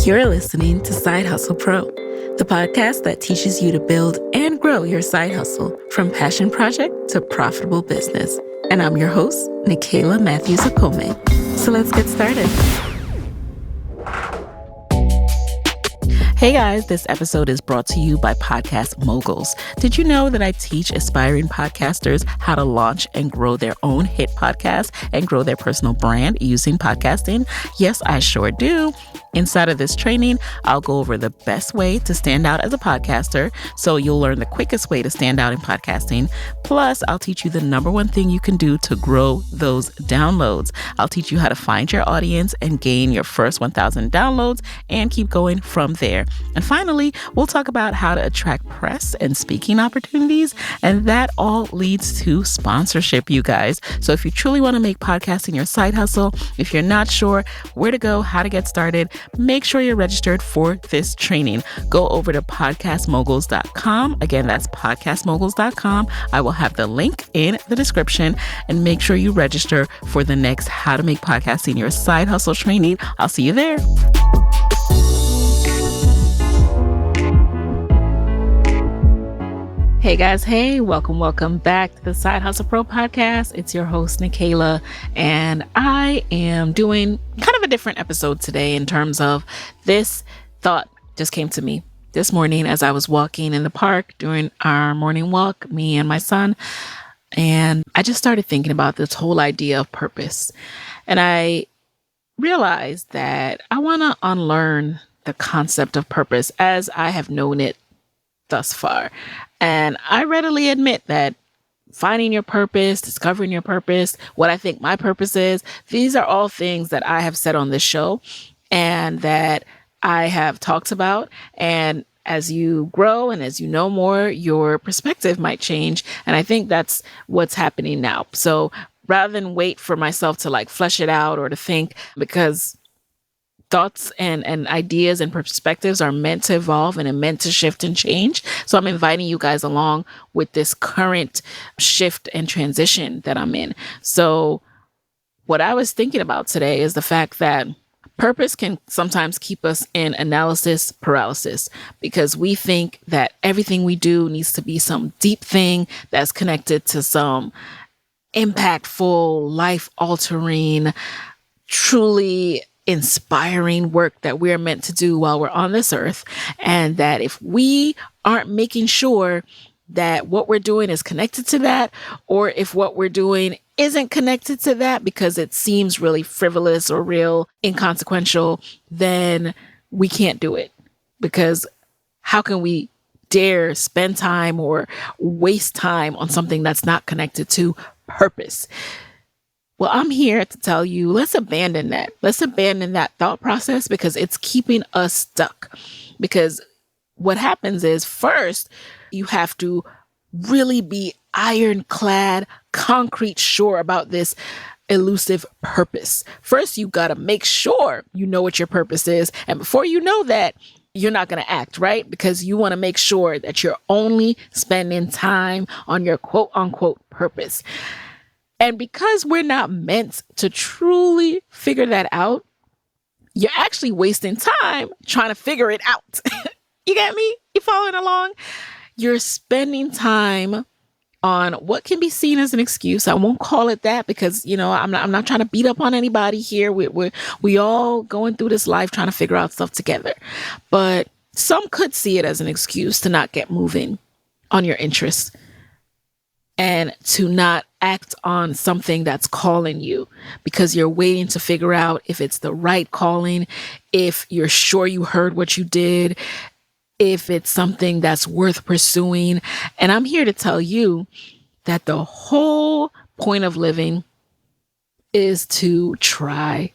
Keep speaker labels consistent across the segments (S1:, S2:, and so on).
S1: You're listening to Side Hustle Pro, the podcast that teaches you to build and grow your side hustle from passion project to profitable business. And I'm your host, Nikayla Matthews-Okome. So let's get started. Hey guys, this episode is brought to you by Podcast Moguls. Did you know that I teach aspiring podcasters how to launch and grow their own hit podcast and grow their personal brand using podcasting? Yes, I sure do. Inside of this training, I'll go over the best way to stand out as a podcaster, so you'll learn the quickest way to stand out in podcasting. Plus, I'll teach you the number one thing you can do to grow those downloads. I'll teach you how to find your audience and gain your first 1,000 downloads and keep going from there. And finally, we'll talk about how to attract press and speaking opportunities, and that all leads to sponsorship, you guys. So if you truly want to make podcasting your side hustle, if you're not sure where to go, how to get started, make sure you're registered for this training. Go over to podcastmoguls.com. Again, that's podcastmoguls.com. I will have the link in the description, and make sure you register for the next How to Make Podcasting Your Side Hustle training. I'll see you there. Hey guys, hey, welcome back to the Side Hustle Pro podcast. It's your host, Nikayla, and I am doing kind of a different episode today in terms of this thought just came to me this morning as I was walking in the park during our morning walk, me and my son, and I just started thinking about this whole idea of purpose. And I realized that I want to unlearn the concept of purpose as I have known it thus far. And I readily admit that finding your purpose, discovering your purpose, what I think my purpose is, these are all things that I have said on this show and that I have talked about. And as you grow and as you know more, your perspective might change. And I think that's what's happening now. So rather than wait for myself to flesh it out or to think, because thoughts and ideas and perspectives are meant to evolve and are meant to shift and change. So I'm inviting you guys along with this current shift and transition that I'm in. So what I was thinking about today is the fact that purpose can sometimes keep us in analysis paralysis, because we think that everything we do needs to be some deep thing that's connected to some impactful, life-altering, truly inspiring work that we're meant to do while we're on this earth. And that if we aren't making sure that what we're doing is connected to that, or if what we're doing isn't connected to that because it seems really frivolous or real inconsequential, then we can't do it. Because how can we dare spend time or waste time on something that's not connected to purpose? Well, I'm here to tell you, let's abandon that. Let's abandon that thought process, because it's keeping us stuck. Because what happens is, first, you have to really be ironclad, concrete sure about this elusive purpose. First, you got to make sure you know what your purpose is. And before you know that, you're not going to act, right? Because you want to make sure that you're only spending time on your quote unquote purpose. And because we're not meant to truly figure that out, you're actually wasting time trying to figure it out. You get me? You following along? You're spending time on what can be seen as an excuse. I won't call it that because, I'm not trying to beat up on anybody here. We all going through this life trying to figure out stuff together. But some could see it as an excuse to not get moving on your interests and to not act on something that's calling you, because you're waiting to figure out if it's the right calling, if you're sure you heard what you did, if it's something that's worth pursuing. And I'm here to tell you that the whole point of living is to try.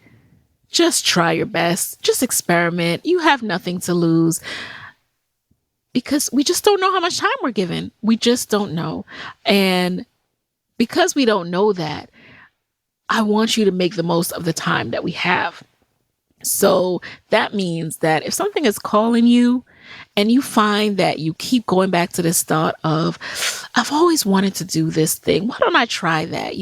S1: Just try your best. Just experiment. You have nothing to lose. Because we just don't know how much time we're given. We just don't know. And because we don't know that, I want you to make the most of the time that we have. So that means that if something is calling you, and you find that you keep going back to this thought of, I've always wanted to do this thing. Why don't I try that?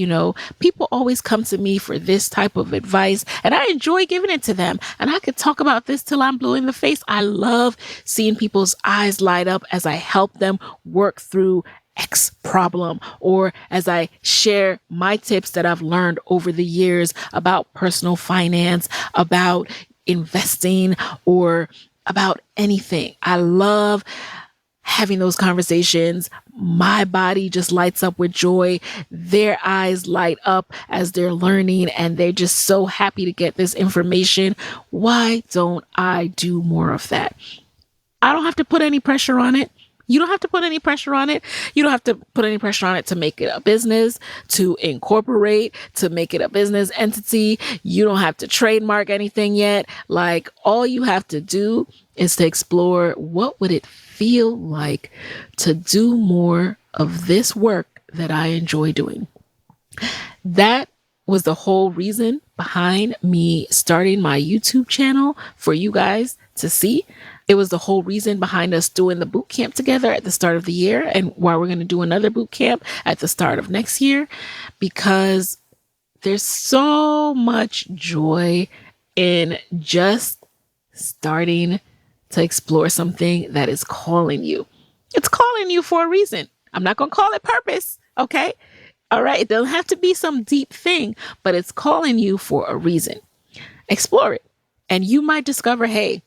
S1: People always come to me for this type of advice, and I enjoy giving it to them. And I could talk about this till I'm blue in the face. I love seeing people's eyes light up as I help them work through X problem, or as I share my tips that I've learned over the years about personal finance, about investing, or about anything. I love having those conversations. My body just lights up with joy. Their eyes light up as they're learning, and they're just so happy to get this information. Why don't I do more of that? I don't have to put any pressure on it. You don't have to put any pressure on it. You don't have to put any pressure on it to make it a business, to incorporate, to make it a business entity. You don't have to trademark anything yet. Like, all you have to do is to explore, what would it feel like to do more of this work that I enjoy doing? That was the whole reason behind me starting my YouTube channel for you guys to see. It was the whole reason behind us doing the boot camp together at the start of the year, and why we're going to do another boot camp at the start of next year, because there's so much joy in just starting to explore something that is calling you. It's calling you for a reason. I'm not going to call it purpose. Okay. All right. It doesn't have to be some deep thing, but it's calling you for a reason. Explore it. And you might discover, hey,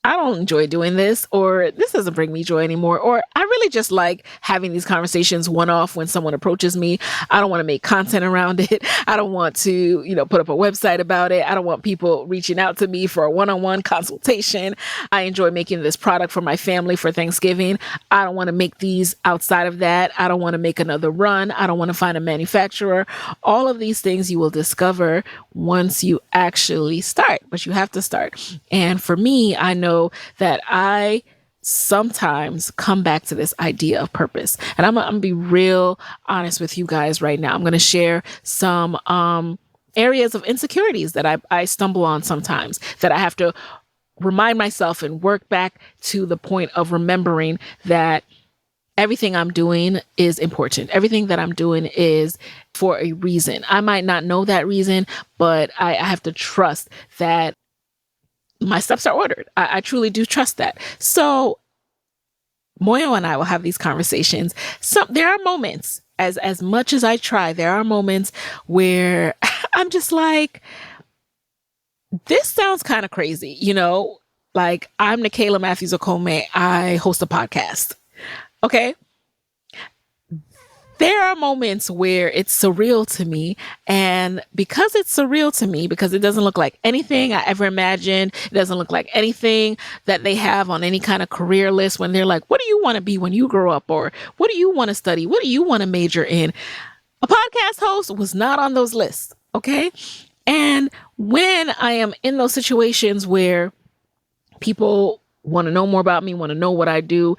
S1: I don't enjoy doing this, or this doesn't bring me joy anymore, or I really just like having these conversations one-off when someone approaches me. I don't want to make content around it. I don't want to, put up a website about it. I don't want people reaching out to me for a one-on-one consultation. I enjoy making this product for my family for Thanksgiving. I don't want to make these outside of that. I don't want to make another run. I don't want to find a manufacturer. All of these things you will discover once you actually start, but you have to start. And for me, I know that I sometimes come back to this idea of purpose. And I'm going to be real honest with you guys right now. I'm going to share some areas of insecurities that I stumble on sometimes, that I have to remind myself and work back to the point of remembering that everything I'm doing is important. Everything that I'm doing is for a reason. I might not know that reason, but I have to trust that my steps are ordered. I truly do trust that. So Moyo and I will have these conversations. There are moments, as much as I try, there are moments where I'm just like, this sounds kind of crazy, like, I'm Nikayla Matthews Okome. I host a podcast. Okay. There are moments where it's surreal to me. And because it's surreal to me, because it doesn't look like anything I ever imagined, it doesn't look like anything that they have on any kind of career list when they're like, what do you want to be when you grow up? Or what do you want to study? What do you want to major in? A podcast host was not on those lists. Okay. And when I am in those situations where people want to know more about me, want to know what I do,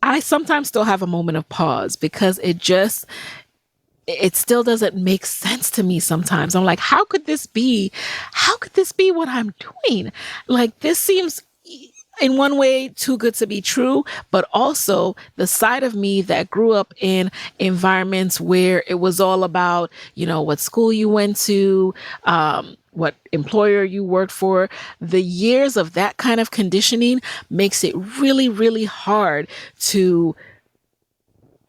S1: I sometimes still have a moment of pause, because it still doesn't make sense to me sometimes. I'm like, how could this be? How could this be what I'm doing? Like, this seems in one way too good to be true, but also the side of me that grew up in environments where it was all about, what school you went to, what employer you worked for. The years of that kind of conditioning makes it really, really hard to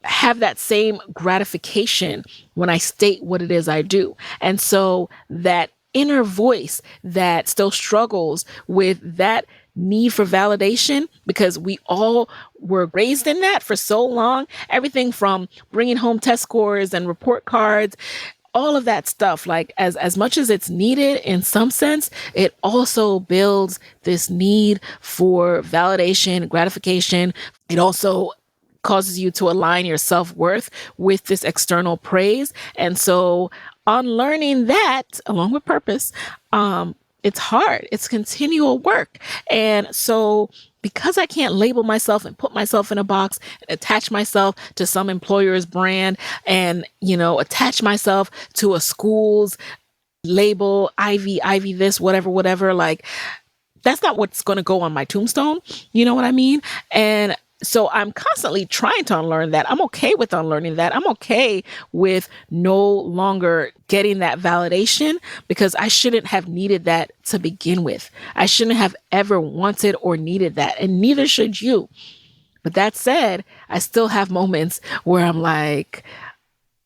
S1: have that same gratification when I state what it is I do. And so that inner voice that still struggles with that need for validation, because we all were raised in that for so long, everything from bringing home test scores and report cards, all of that stuff, like as much as it's needed in some sense, it also builds this need for validation, gratification. It also causes you to align your self-worth with this external praise. And so unlearning that, along with purpose, it's hard. It's continual work. And so because I can't label myself and put myself in a box and attach myself to some employer's brand and, attach myself to a school's label, Ivy this, whatever, like, that's not what's going to go on my tombstone. You know what I mean? And so I'm constantly trying to unlearn that. I'm okay with unlearning that. I'm okay with no longer getting that validation, because I shouldn't have needed that to begin with. I shouldn't have ever wanted or needed that, and neither should you. But that said, I still have moments where I'm like,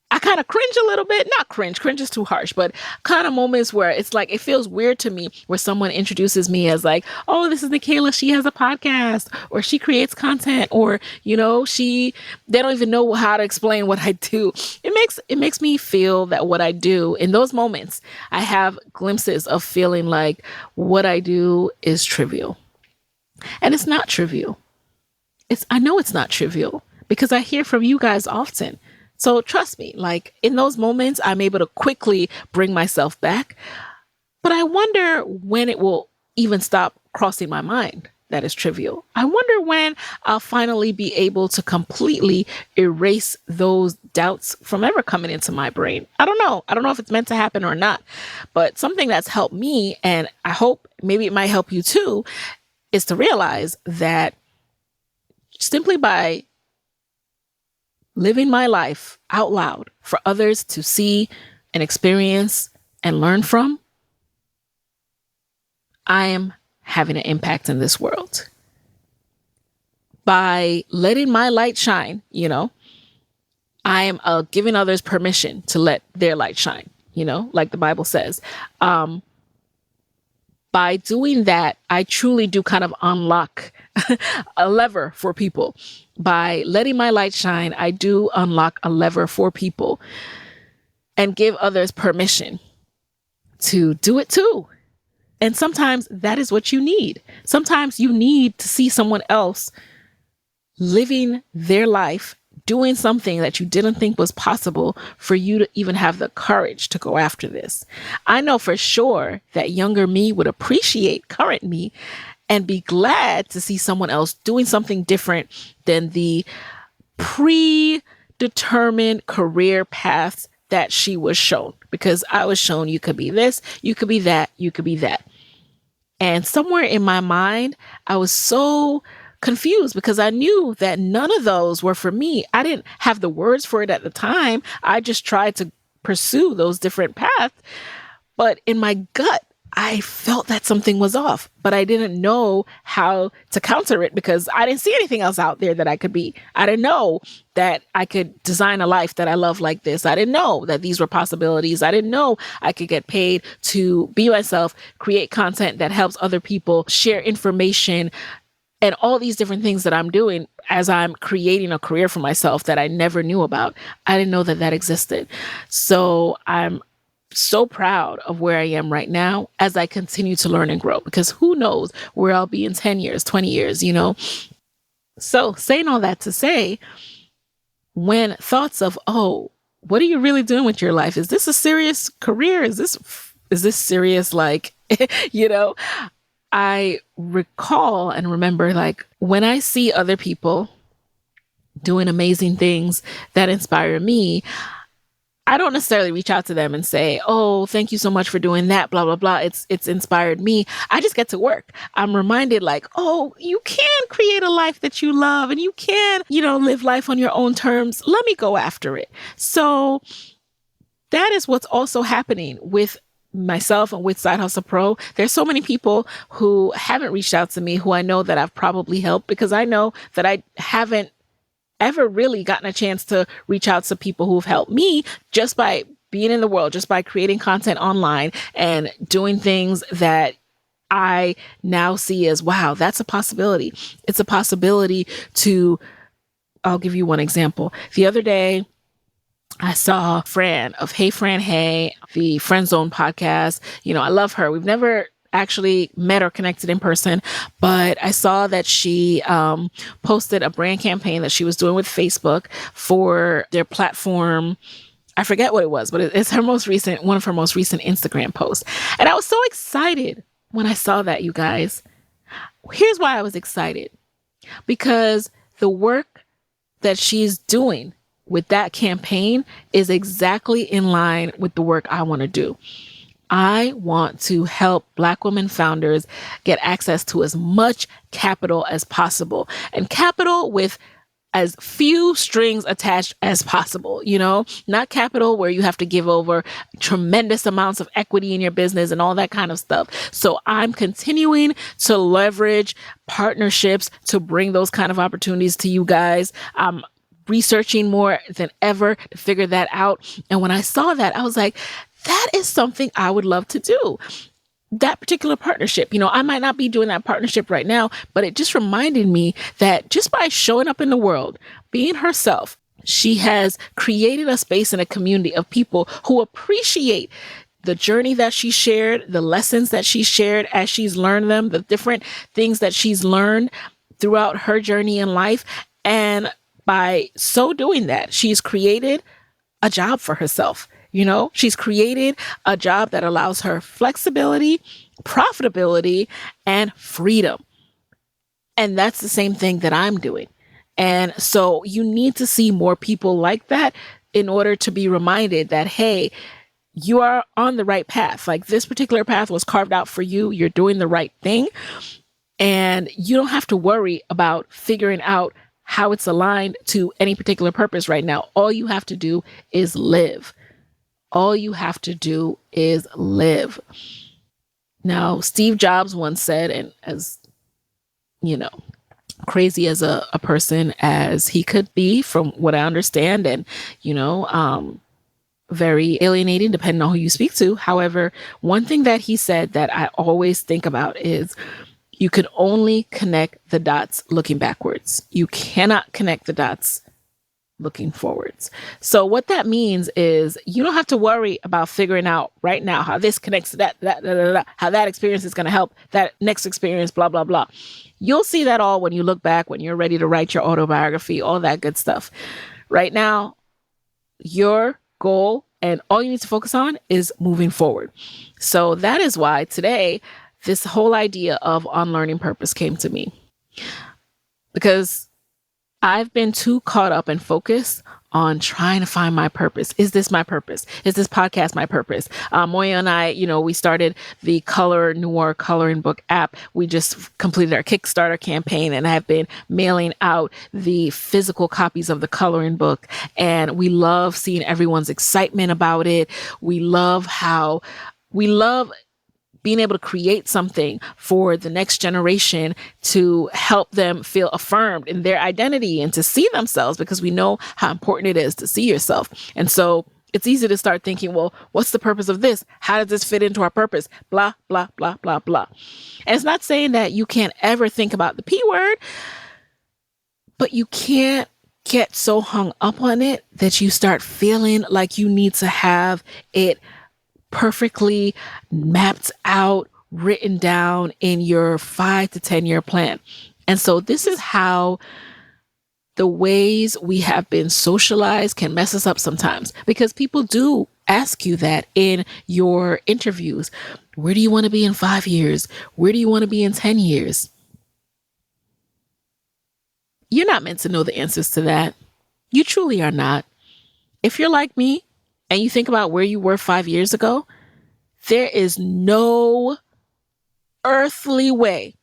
S1: I kind of cringe a little bit. Not cringe is too harsh, but kind of moments where it's like, it feels weird to me where someone introduces me as like, oh, this is Nikayla. She has a podcast, or she creates content, or, you know, they don't even know how to explain what I do. It makes me feel that what I do in those moments, I have glimpses of feeling like what I do is trivial. And it's not trivial. I know it's not trivial because I hear from you guys often. So trust me, like in those moments, I'm able to quickly bring myself back. But I wonder when it will even stop crossing my mind that is trivial. I wonder when I'll finally be able to completely erase those doubts from ever coming into my brain. I don't know. I don't know if it's meant to happen or not. But something that's helped me, and I hope maybe it might help you too, is to realize that simply by living my life out loud for others to see and experience and learn from, I am having an impact in this world. By letting my light shine, you know, I am giving others permission to let their light shine, you know, like the Bible says. By doing that, I truly do kind of unlock a lever for people. By letting my light shine, I do unlock a lever for people and give others permission to do it too. And sometimes that is what you need. Sometimes you need to see someone else living their life, doing something that you didn't think was possible for you to even have the courage to go after this. I know for sure that younger me would appreciate current me and be glad to see someone else doing something different than the predetermined career paths that she was shown. Because I was shown you could be this, you could be that, you could be that. And somewhere in my mind, I was so confused because I knew that none of those were for me. I didn't have the words for it at the time. I just tried to pursue those different paths. But in my gut, I felt that something was off, but I didn't know how to counter it because I didn't see anything else out there that I could be. I didn't know that I could design a life that I love like this. I didn't know that these were possibilities. I didn't know I could get paid to be myself, create content that helps other people, share information, and all these different things that I'm doing as I'm creating a career for myself that I never knew about. I didn't know that that existed. So I'm so proud of where I am right now as I continue to learn and grow, because who knows where I'll be in 10 years, 20 years, you know? So saying all that to say, when thoughts of, oh, what are you really doing with your life? Is this a serious career? Is this serious? Like, you know, I recall and remember, like, when I see other people doing amazing things that inspire me, I don't necessarily reach out to them and say, oh, thank you so much for doing that, blah, blah, blah. It's inspired me. I just get to work. I'm reminded like, oh, you can create a life that you love and you can, you know, live life on your own terms. Let me go after it. So that is what's also happening with myself and with Side Hustle Pro. There's so many people who haven't reached out to me who I know that I've probably helped, because I know that I haven't ever really gotten a chance to reach out to people who've helped me just by being in the world, just by creating content online and doing things that I now see as, wow, that's a possibility. It's a possibility I'll give you one example. The other day, I saw Fran of Hey Fran Hey, the Friend Zone podcast. You know, I love her. We've never actually met or connected in person, but I saw that she posted a brand campaign that she was doing with Facebook for their platform. I forget what it was, but it's one of her most recent Instagram posts. And I was so excited when I saw that, you guys. Here's why I was excited. Because the work that she's doing with that campaign is exactly in line with the work I want to do. I want to help Black women founders get access to as much capital as possible, and capital with as few strings attached as possible, not capital where you have to give over tremendous amounts of equity in your business and all that kind of stuff. So I'm continuing to leverage partnerships to bring those kind of opportunities to you guys. I'm researching more than ever to figure that out. And when I saw that, I was like, that is something I would love to do. That particular partnership, I might not be doing that partnership right now, but it just reminded me that just by showing up in the world, being herself, she has created a space and a community of people who appreciate the journey that she shared, the lessons that she shared as she's learned them, the different things that she's learned throughout her journey in life. And by so doing that, she's created a job for herself. She's created a job that allows her flexibility, profitability, and freedom. And that's the same thing that I'm doing. And so you need to see more people like that in order to be reminded that, hey, you are on the right path. Like, this particular path was carved out for you. You're doing the right thing. And you don't have to worry about figuring out how it's aligned to any particular purpose right now. All you have to do is live. All you have to do is live. Now, Steve Jobs once said, and as crazy as a person as he could be, from what I understand, and very alienating depending on who you speak to. However, one thing that he said that I always think about is, you can only connect the dots looking backwards. You cannot connect the dots looking forwards. So what that means is, you don't have to worry about figuring out right now how this connects to that, how that experience is going to help that next experience, blah, blah, blah. You'll see that all when you look back, when you're ready to write your autobiography, all that good stuff. Right now, your goal and all you need to focus on is moving forward. So that is why today, this whole idea of unlearning purpose came to me, because I've been too caught up and focused on trying to find my purpose. Is this my purpose? Is this podcast my purpose? Moya and I, we started the Noir coloring book app. We just completed our Kickstarter campaign and have been mailing out the physical copies of the coloring book. And we love seeing everyone's excitement about it. We love being able to create something for the next generation to help them feel affirmed in their identity and to see themselves, because we know how important it is to see yourself. And so it's easy to start thinking, well, what's the purpose of this? How does this fit into our purpose? Blah, blah, blah, blah, blah. And it's not saying that you can't ever think about the P word, but you can't get so hung up on it that you start feeling like you need to have it perfectly mapped out, written down in your 5 to 10 year plan. And so this is how the ways we have been socialized can mess us up sometimes, because people do ask you that in your interviews. Where do you want to be in 5 years? Where do you want to be in 10 years? You're not meant to know the answers to that. You truly are not. If you're like me, and you think about where you were 5 years ago, there is no earthly way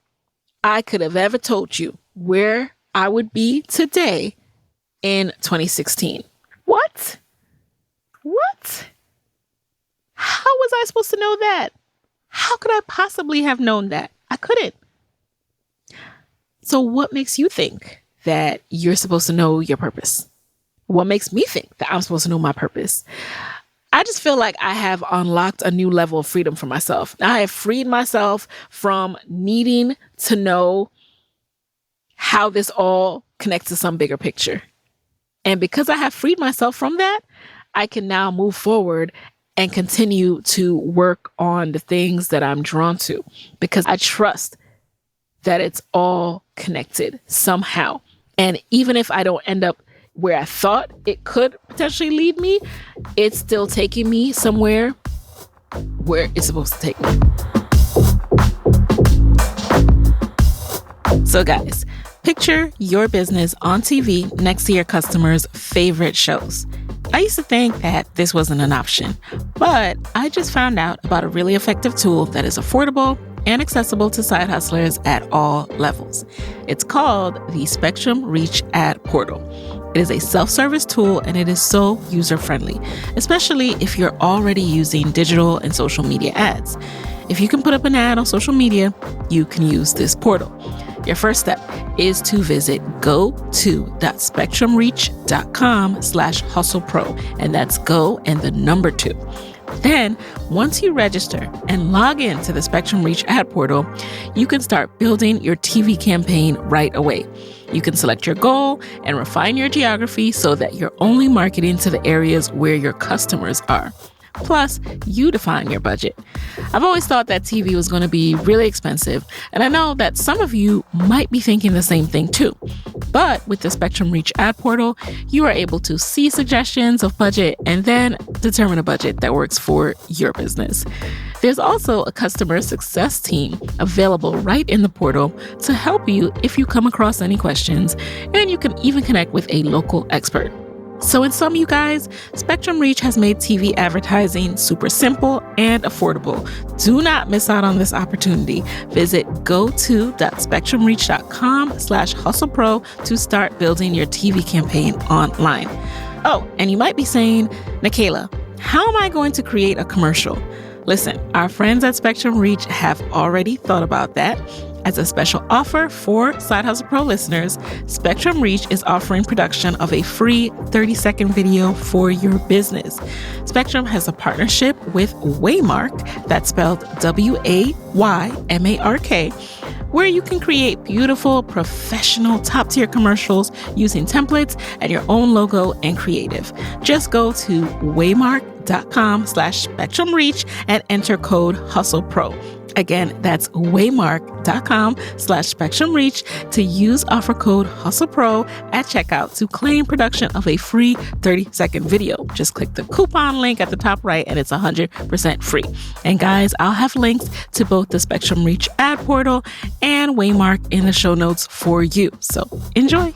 S1: I could have ever told you where I would be today in 2016. What? How was I supposed to know that? How could I possibly have known that? I couldn't. So what makes you think that you're supposed to know your purpose? What makes me think that I'm supposed to know my purpose? I just feel like I have unlocked a new level of freedom for myself. I have freed myself from needing to know how this all connects to some bigger picture. And because I have freed myself from that, I can now move forward and continue to work on the things that I'm drawn to, because I trust that it's all connected somehow. And even if I don't end up where I thought it could potentially lead me, it's still taking me somewhere where it's supposed to take me. So guys, picture your business on TV next to your customers' favorite shows. I used to think that this wasn't an option, but I just found out about a really effective tool that is affordable and accessible to side hustlers at all levels. It's called the Spectrum Reach Ad Portal. It is a self-service tool and it is so user-friendly, especially if you're already using digital and social media ads. If you can put up an ad on social media, you can use this portal. Your first step is to visit go2.spectrumreach.com/hustlepro, and that's go and the number 2. Then, once you register and log in to the Spectrum Reach ad portal, you can start building your TV campaign right away. You can select your goal and refine your geography so that you're only marketing to the areas where your customers are. Plus, you define your budget. I've always thought that TV was going to be really expensive, and I know that some of you might be thinking the same thing too. But with the Spectrum Reach ad portal, you are able to see suggestions of budget and then determine a budget that works for your business. There's also a customer success team available right in the portal to help you if you come across any questions, and you can even connect with a local expert. So in sum, you guys, Spectrum Reach has made TV advertising super simple and affordable. Do not miss out on this opportunity. Visit go2.spectrumreach.com/hustlepro to start building your TV campaign online. Oh, and you might be saying, Nikayla, how am I going to create a commercial? Listen, our friends at Spectrum Reach have already thought about that. As a special offer for Side Hustle Pro listeners, Spectrum Reach is offering production of a free 30-second video for your business. Spectrum has a partnership with Waymark, that's spelled Waymark, where you can create beautiful, professional, top-tier commercials using templates and your own logo and creative. Just go to waymark.com/spectrumreach and enter code HustlePro. Again, that's waymark.com/spectrumreach to use offer code HustlePro at checkout to claim production of a free 30-second video. Just click the coupon link at the top right and it's 100% free. And guys, I'll have links to both the Spectrum Reach ad portal and Waymark in the show notes for you. So enjoy.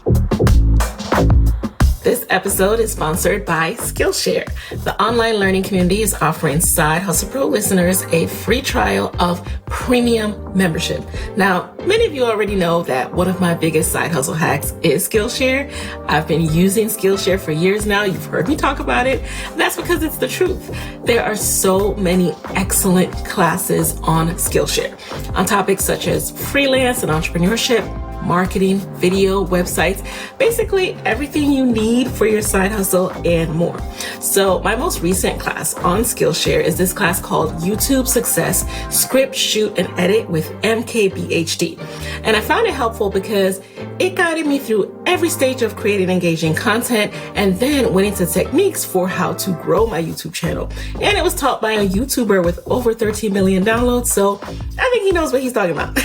S1: This episode is sponsored by Skillshare. The online learning community is offering Side Hustle Pro listeners a free trial of premium membership. Now, many of you already know that one of my biggest side hustle hacks is Skillshare. I've been using Skillshare for years now. You've heard me talk about it. And that's because it's the truth. There are so many excellent classes on Skillshare on topics such as freelance and entrepreneurship, marketing, video, websites, basically everything you need for your side hustle and more. So my most recent class on Skillshare is this class called YouTube Success, Script, Shoot, and Edit with MKBHD. And I found it helpful because it guided me through every stage of creating engaging content and then went into techniques for how to grow my YouTube channel. And it was taught by a YouTuber with over 13 million downloads. So I think he knows what he's talking about.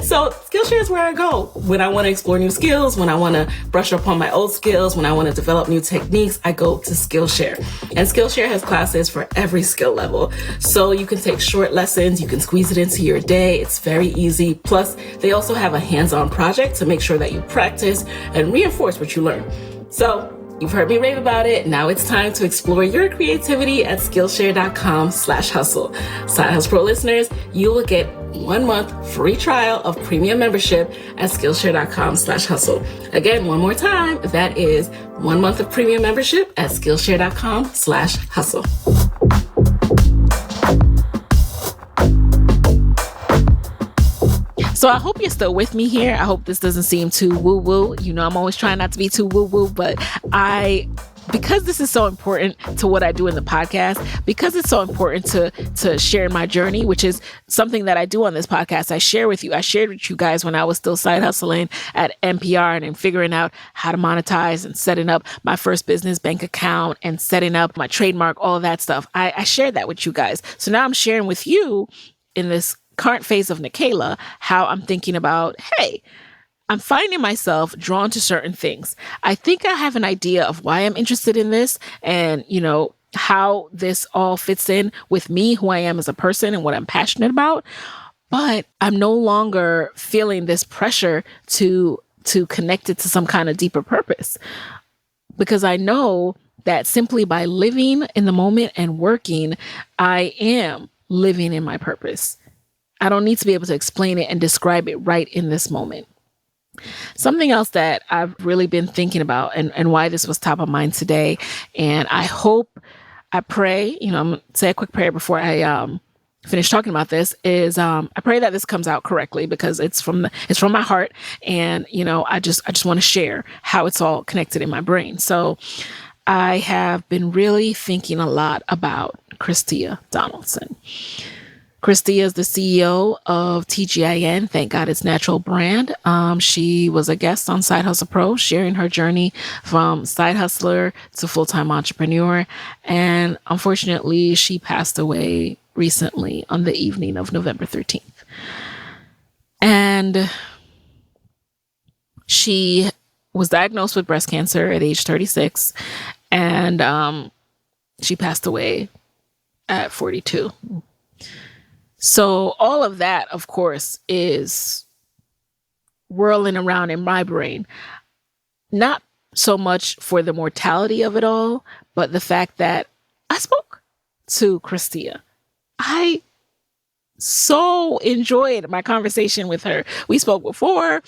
S1: So Skillshare is where I go when I want to explore new skills, when I want to brush up on my old skills, when I want to develop new techniques, I go to Skillshare. And Skillshare has classes for every skill level. So you can take short lessons, you can squeeze it into your day. It's very easy. Plus, they also have a hands-on project to make sure that you practice and reinforce what you learn. So you've heard me rave about it. Now it's time to explore your creativity at Skillshare.com/hustle. Side Hustle Pro listeners, you will get 1 month free trial of premium membership at Skillshare.com/hustle. Again, one more time, that is 1 month of premium membership at Skillshare.com/hustle. So I hope you're still with me here. I hope this doesn't seem too woo-woo. You know, I'm always trying not to be too woo-woo, but because this is so important to what I do in the podcast, because it's so important to share my journey, which is something that I do on this podcast, I shared with you guys when I was still side hustling at NPR and figuring out how to monetize and setting up my first business bank account and setting up my trademark, all of that stuff. I shared that with you guys. So now I'm sharing with you in this current phase of Nikayla, how I'm thinking about, hey, I'm finding myself drawn to certain things. I think I have an idea of why I'm interested in this and, you know, how this all fits in with me, who I am as a person and what I'm passionate about. But I'm no longer feeling this pressure to connect it to some kind of deeper purpose, because I know that simply by living in the moment and working, I am living in my purpose. I don't need to be able to explain it and describe it right in this moment. Something else that I've really been thinking about and why this was top of mind today, and I pray, I'm gonna say a quick prayer before I finish talking about this, is I pray that this comes out correctly because it's from my heart, and I just want to share how it's all connected in my brain. So I have been really thinking a lot about Christia Donaldson. Christia is the CEO of TGIN, Thank God It's Natural brand. She was a guest on Side Hustle Pro, sharing her journey from side hustler to full-time entrepreneur. And unfortunately, she passed away recently on the evening of November 13th. And she was diagnosed with breast cancer at age 36. And she passed away at 42. So all of that, of course, is whirling around in my brain. Not so much for the mortality of it all, but the fact that I spoke to Christia. I so enjoyed my conversation with her. We spoke before,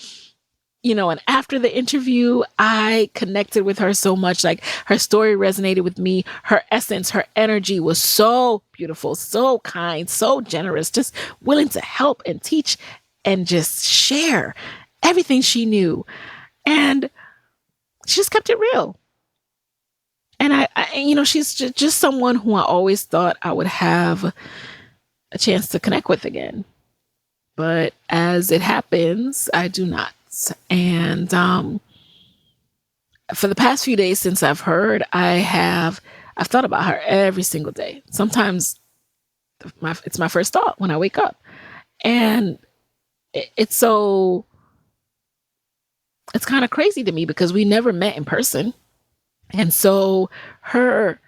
S1: and after the interview, I connected with her so much. Like, her story resonated with me. Her essence, her energy was so beautiful, so kind, so generous, just willing to help and teach and just share everything she knew. And she just kept it real. And she's just someone who I always thought I would have a chance to connect with again. But as it happens, I do not. And for the past few days since I've heard, I've thought about her every single day. Sometimes it's my first thought when I wake up. And it's kind of crazy to me because we never met in person. And so her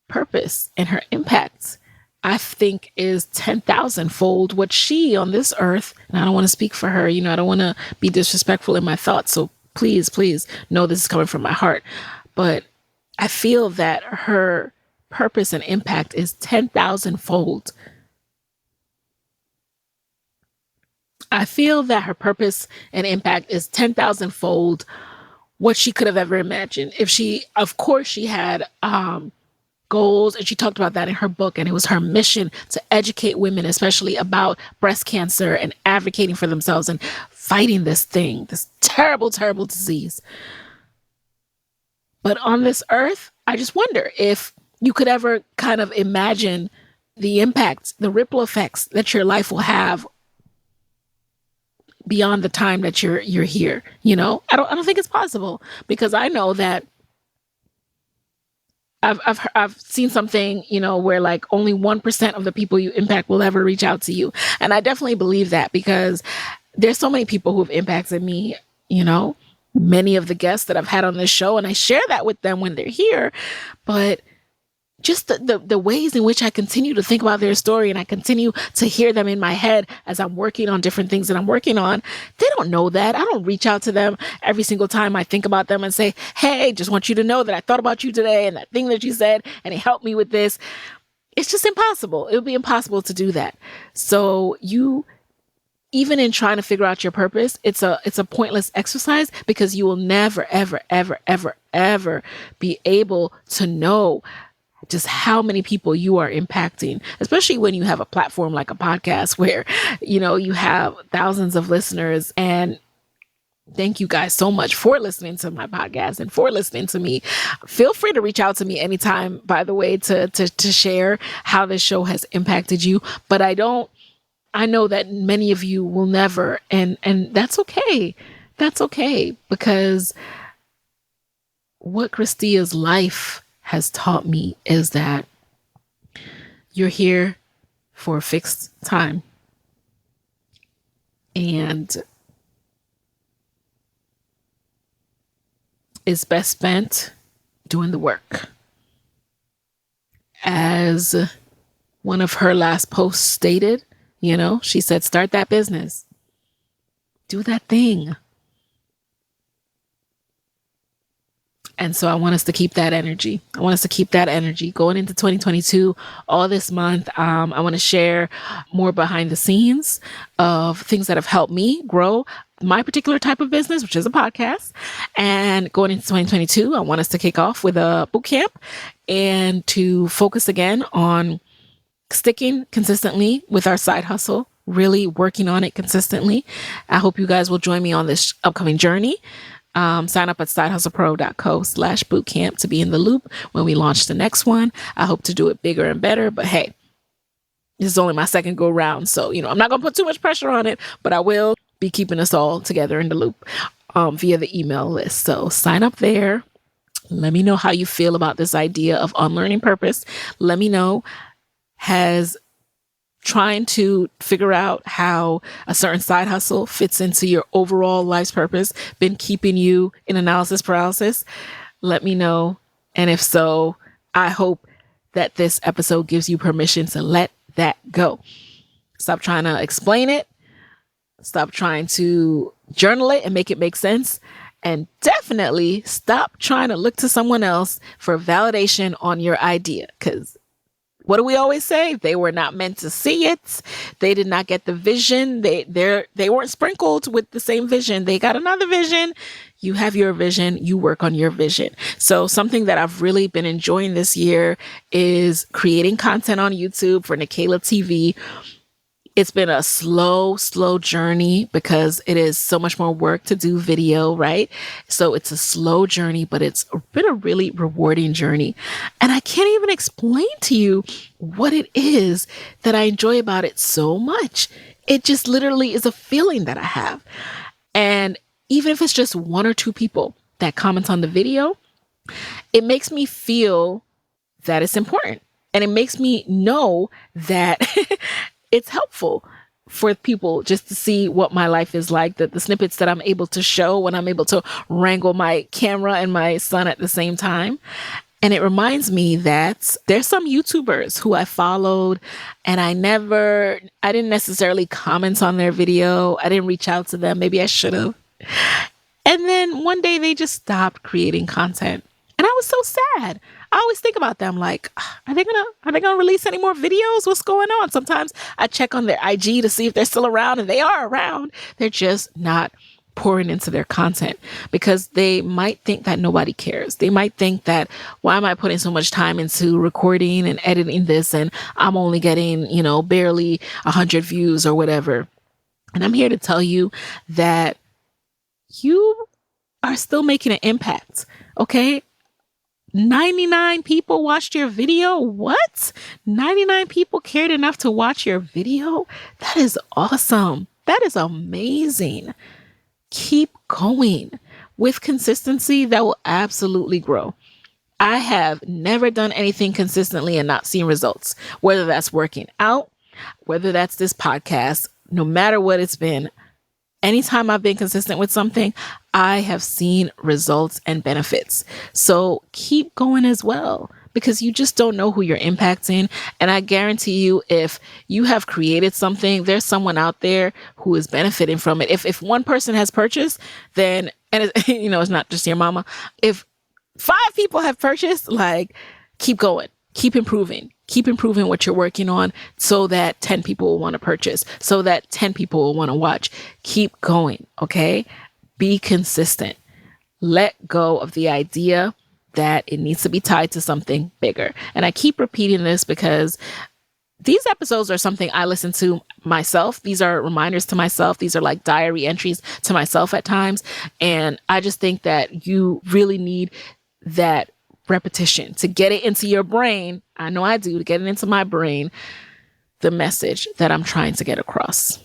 S1: purpose and her impact, I think, is 10,000-fold what she on this earth, and I don't want to speak for her, I don't want to be disrespectful in my thoughts. So please know this is coming from my heart. But I feel that her purpose and impact is 10,000-fold. I feel that her purpose and impact is 10,000-fold what she could have ever imagined. Of course she had goals, and she talked about that in her book, and it was her mission to educate women, especially about breast cancer, and advocating for themselves and fighting this terrible, terrible disease. But on this earth, I just wonder if you could ever kind of imagine the impact, the ripple effects that your life will have beyond the time that you're here. I don't think it's possible, because I know that I've seen something, where like only 1% of the people you impact will ever reach out to you. And I definitely believe that, because there's so many people who have impacted me, many of the guests that I've had on this show, and I share that with them when they're here. But just the ways in which I continue to think about their story, and I continue to hear them in my head as I'm working on different things that I'm working on, they don't know that. I don't reach out to them every single time I think about them and say, hey, just want you to know that I thought about you today and that thing that you said, and it helped me with this. It's just impossible. It would be impossible to do that. So even in trying to figure out your purpose, it's a pointless exercise, because you will never, ever, ever, ever, ever be able to know just how many people you are impacting, especially when you have a platform like a podcast where, you have thousands of listeners. And thank you guys so much for listening to my podcast and for listening to me. Feel free to reach out to me anytime, by the way, to share how this show has impacted you. But I know that many of you will never, and that's okay. That's okay, because what Christia's life has taught me is that you're here for a fixed time, and it's best spent doing the work. As one of her last posts stated, she said, start that business, do that thing. And so I want us to keep that energy. I want us to keep that energy going into 2022. All this month, I want to share more behind the scenes of things that have helped me grow my particular type of business, which is a podcast. And going into 2022, I want us to kick off with a boot camp and to focus again on sticking consistently with our side hustle, really working on it consistently. I hope you guys will join me on this upcoming journey. Sign up at sidehustlepro.co/bootcamp to be in the loop when we launch the next one. I hope to do it bigger and better, but hey, this is only my second go round. So, I'm not going to put too much pressure on it, but I will be keeping us all together in the loop via the email list. So sign up there. Let me know how you feel about this idea of unlearning purpose. Let me know, has trying to figure out how a certain side hustle fits into your overall life's purpose been keeping you in analysis paralysis? Let me know. And if so, I hope that this episode gives you permission to let that go. Stop trying to explain it. Stop trying to journal it and make it make sense. And definitely stop trying to look to someone else for validation on your idea. Because what do we always say? They were not meant to see it. They did not get the vision. They weren't sprinkled with the same vision. They got another vision. You have your vision. You work on your vision. So something that I've really been enjoying this year is creating content on YouTube for Nikayla TV. It's been a slow journey because it is so much more work to do video, right? So it's a slow journey, but it's been a really rewarding journey. And I can't even explain to you what it is that I enjoy about it so much. It just literally is a feeling that I have. And even if it's just one or two people that comment on the video, it makes me feel that it's important. And it makes me know that it's helpful for people just to see what my life is like, the snippets that I'm able to show when I'm able to wrangle my camera and my son at the same time. And it reminds me that there's some YouTubers who I followed and I didn't necessarily comment on their video. I didn't reach out to them. Maybe I should have. And then one day they just stopped creating content. And I was so sad. I always think about them like, are they gonna release any more videos? What's going on? Sometimes I check on their IG to see if they're still around, and they are around. They're just not pouring into their content because they might think that nobody cares. They might think that, why am I putting so much time into recording and editing this and I'm only getting, barely 100 views or whatever. And I'm here to tell you that you are still making an impact. Okay. 99 people watched your video. What? 99 people cared enough to watch your video? That is awesome. That is amazing. Keep going. With consistency, that will absolutely grow. I have never done anything consistently and not seen results, whether that's working out, whether that's this podcast, no matter what it's been. Anytime I've been consistent with something, I have seen results and benefits. So keep going as well, because you just don't know who you're impacting. And I guarantee you, if you have created something, there's someone out there who is benefiting from it. If one person has purchased, then, and it's not just your mama. If 5 people have purchased, keep going, keep improving what you're working on so that 10 people will want to purchase, so that 10 people will want to watch. Keep going. Okay. Be consistent. Let go of the idea that it needs to be tied to something bigger. And I keep repeating this because these episodes are something I listen to myself. These are reminders to myself. These are like diary entries to myself at times. And I just think that you really need that repetition to get it into your brain. I know I do, to get it into my brain, the message that I'm trying to get across.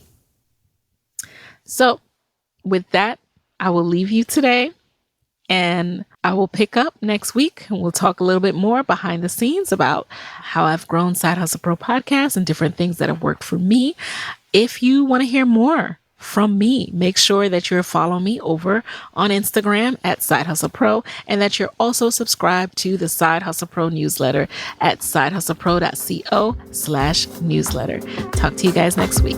S1: So with that, I will leave you today and I will pick up next week and we'll talk a little bit more behind the scenes about how I've grown Side Hustle Pro podcast and different things that have worked for me. If you want to hear more from me, make sure that you're following me over on Instagram at Side Hustle Pro and that you're also subscribed to the Side Hustle Pro newsletter at sidehustlepro.co/newsletter. Talk to you guys next week.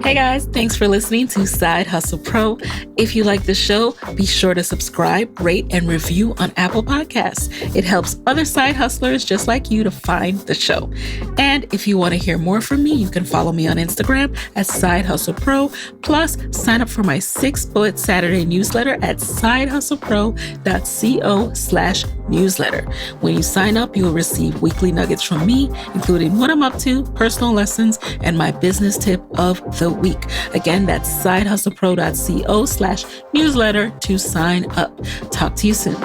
S1: Hey guys, thanks for listening to Side Hustle Pro. If you like the show, be sure to subscribe, rate, and review on Apple Podcasts. It helps other side hustlers just like you to find the show. And if you want to hear more from me, you can follow me on Instagram at Side Hustle Pro. Plus, sign up for my 6-bullet Saturday newsletter at sidehustlepro.co/newsletter. When you sign up, you'll receive weekly nuggets from me, including what I'm up to, personal lessons, and my business tip of the week. Again, that's sidehustlepro.co/newsletter to sign up. Talk to you soon.